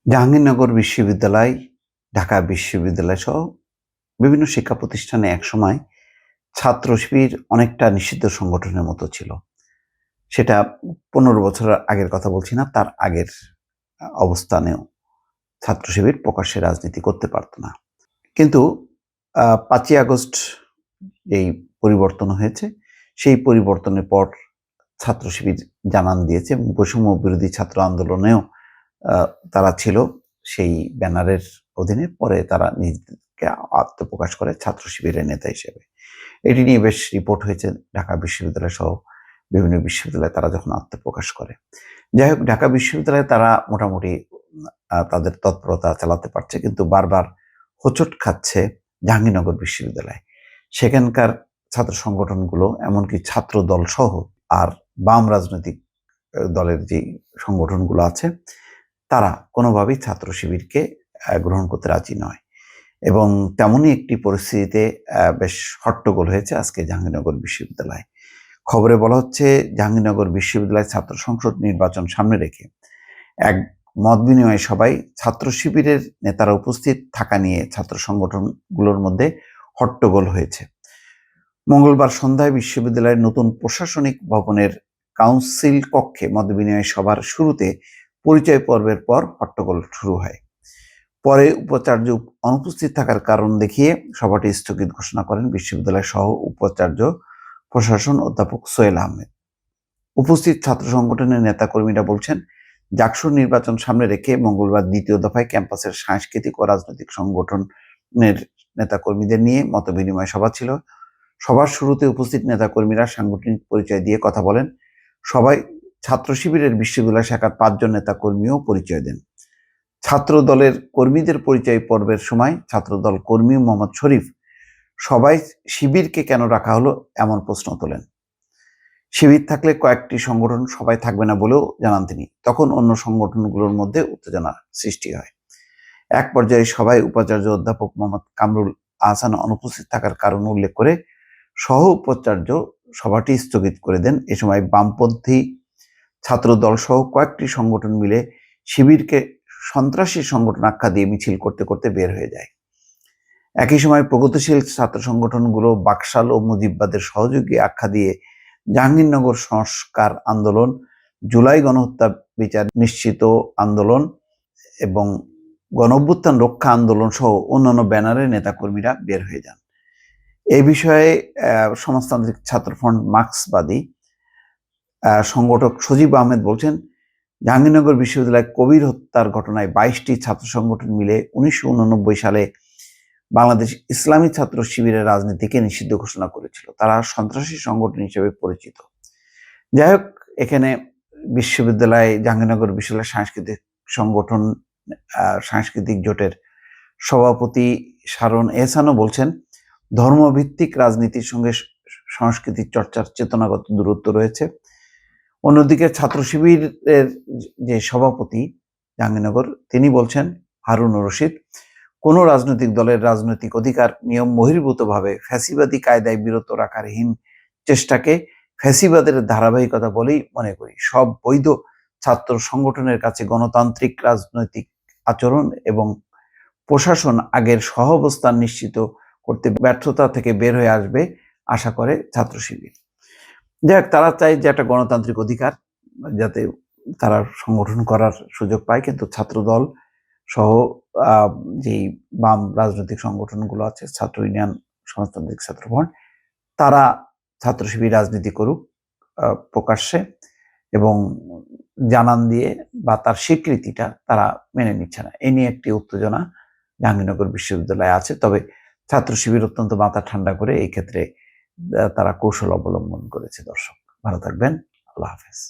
জাহাঙ্গীরনগর বিশ্ববিদ্যালয়, ঢাকা বিশ্ববিদ্যালয় সহ বিভিন্ন শিক্ষা প্রতিষ্ঠানে একসময় ছাত্র শিবির অনেকটা নিষিদ্ধ সংগঠনের মতো ছিল। সেটা ১৫ বছর আগের কথা বলছি না, তার আগের অবস্থানেও ছাত্র শিবির প্রকাশ্যে রাজনীতি করতে পারত না। কিন্তু ৫ই আগস্ট যেই পরিবর্তন হয়েছে, সেই পরিবর্তনের পর ছাত্র শিবির জানান দিয়েছে এবং বৈষম্য বিরোধী ছাত্র আন্দোলনেও আ তারা ছিল সেই ব্যানারের অধীনে। পরে তারা নিজেদেরকে আত্মপ্রকাশ করে ছাত্র শিবিরের নেতা হিসেবে। এটি নিয়ে বেশ রিপোর্ট হয়েছে ঢাকা বিশ্ববিদ্যালয় সহ বিভিন্ন বিশ্ববিদ্যালয়ে তারা যখন আত্মপ্রকাশ করে। যাই হোক, ঢাকা বিশ্ববিদ্যালয়ে তারা মোটামুটি তাদের তৎপরতা চালাতে পারছে, কিন্তু বারবার হোঁচট খাচ্ছে জাহাঙ্গীরনগর বিশ্ববিদ্যালয়। সেখানকার ছাত্র সংগঠনগুলো, এমনকি ছাত্র দল সহ আর বাম রাজনৈতিক দলের যে সংগঠনগুলো আছে, তারা কোনোভাবেই ছাত্র শিবিরকে গ্রহণ করতে রাজি নয়। এবং তেমনই একটি পরিস্থিতিতে বেশ হট্টগোল হয়েছে আজকে জাহাঙ্গীরনগর বিশ্ববিদ্যালয়ে। খবরে বলা হচ্ছে, জাহাঙ্গীরনগর বিশ্ববিদ্যালয় ছাত্র সংসদ নির্বাচন সামনে রেখে এক মত বিনিময় সভায় ছাত্র শিবিরের নেতারা উপস্থিত থাকা নিয়ে ছাত্র সংগঠনগুলোর মধ্যে হট্টগোল হয়েছে। মঙ্গলবার সন্ধ্যায় বিশ্ববিদ্যালয়ের নতুন প্রশাসনিক ভবনের কাউন্সিল কক্ষে মতবিনিময় সভার শুরুতে পরিচয় পর্বের পর হট্টগোল শুরু হয়। পরে উপাচার্য অনুপস্থিত থাকার কারণ দেখিয়ে সভাটি স্থগিত ঘোষণা করেন বিশ্ববিদ্যালয়ের সহ উপাচার্য প্রশাসন অধ্যাপক সোহেল আহমেদ। উপস্থিত ছাত্র সংগঠনের নেতাকর্মীরা বলছেন, জাকসুর নির্বাচন সামনে রেখে মঙ্গলবার দ্বিতীয় দফায় ক্যাম্পাসের সাংস্কৃতিক ও রাজনৈতিক সংগঠনের নেতাকর্মীদের নিয়ে মতবিনিময় সভা ছিল। সভার শুরুতে উপস্থিত নেতাকর্মীরা সাংগঠনিক পরিচয় দিয়ে কথা বলেন। সবাই ছাত্র শিবিরের বিশ্ববিদ্যালয় শাখার ৫ জন নেতাকর্মীও পরিচয় দেন। ছাত্র দলের কর্মীদের পরিচয় পর্বের সময় ছাত্রদল কর্মী মোহাম্মদ শরীফ সবাই শিবিরকে কেন রাখা হলো এমন প্রশ্ন তোলেন। শিবির থাকলে কয়েকটি সংগঠন সবাই থাকবে না বলেও জানান তিনি। তখন অন্য সংগঠনগুলোর মধ্যে উত্তেজনা সৃষ্টি হয়। এক পর্যায়ে সবাই উপাচার্য অধ্যাপক মোহাম্মদ কামরুল আহসান অনুপস্থিত থাকার কারণ উল্লেখ করে সহ উপাচার্য সভাটি স্থগিত করে দেন। এ সময় বামপন্থী ছাত্র দল সহ কয়েকটি সংগঠন মিলে শিবিরকে সন্ত্রাসী সংগঠন আখ্যা দিয়ে মিছিল করতে করতে বের হয়ে যায়। একই সময় প্রগতিশীল ছাত্র সংগঠনগুলো বাকশাল ও মুজিববাদের সহযোগী আখ্যা দিয়ে জাহাঙ্গীরনগর সংস্কার আন্দোলন, জুলাই গণহত্যা বিচার নিশ্চিত আন্দোলন এবং গণঅভ্যুত্থান রক্ষা আন্দোলন সহ অন্যান্য ব্যানারের নেতাকর্মীরা বের হয়ে যান। এই বিষয়ে সমাজতান্ত্রিক ছাত্রফ্রন্ট মার্ক্সবাদী সংগঠক সজীব আহমেদ বলছেন, জাহাঙ্গীরনগর বিশ্ববিদ্যালয় কবির হত্যার ঘটনায় ২২টি ছাত্র সংগঠন মিলে ১৯৮৯ সালে বাংলাদেশ ইসলামী ছাত্র শিবিরের রাজনীতিকে নিষিদ্ধ ঘোষণা করেছিল। তারা সন্ত্রাসী সংগঠন হিসেবে পরিচিত। যাই হোক, এখানে জাহাঙ্গীরনগর বিশ্ববিদ্যালয় সাংস্কৃতিক সংগঠন সাংস্কৃতিক জোটের সভাপতি শারন এহসানও বলছেন, ধর্মভিত্তিক রাজনীতির সঙ্গে সংস্কৃতির চর্চার চেতনাগত দূরত্ব রয়েছে। অন্যদিকে ছাত্র শিবিরের যে সভাপতি জাহাঙ্গীরনগর, তিনি বলছেন, হারুনুর রশিদ, কোনো রাজনৈতিক দলের রাজনৈতিক অধিকার নিয়ম বহির্ভূতভাবে ফ্যাসিবাদী কায়দায় বিরত রাখার হীন চেষ্টাকে ফ্যাসিবাদের ধারাবাহিকতা বলেই মনে করি। সব বৈধ ছাত্র সংগঠনের কাছে গণতান্ত্রিক রাজনৈতিক আচরণ এবং প্রশাসন আগের সহাবস্থান নিশ্চিত করতে ব্যর্থতা থেকে বের হয়ে আসবে আশা করে ছাত্র শিবির। যাই হোক, তারা চায় যে একটা গণতান্ত্রিক অধিকার যাতে তারা সংগঠন করার সুযোগ পায়, কিন্তু ছাত্রদল সহ যেই বাম রাজনৈতিক সংগঠনগুলো আছে, ছাত্র ইউনিয়ন, সমাজতান্ত্রিক ছাত্রফ্রন্ট, তারা ছাত্র শিবির রাজনীতি করুক প্রকাশ্যে এবং জানান দিয়ে বা তার স্বীকৃতিটা তারা মেনে নিচ্ছে না। এ নিয়ে একটি উত্তেজনা জাহাঙ্গীরনগর বিশ্ববিদ্যালয়ে আছে। তবে ছাত্র শিবির অত্যন্ত মাথা ঠান্ডা করে এই ক্ষেত্রে তারা কৌশল অবলম্বন করেছে। দর্শক ভালো থাকবেন। আল্লাহ হাফেজ।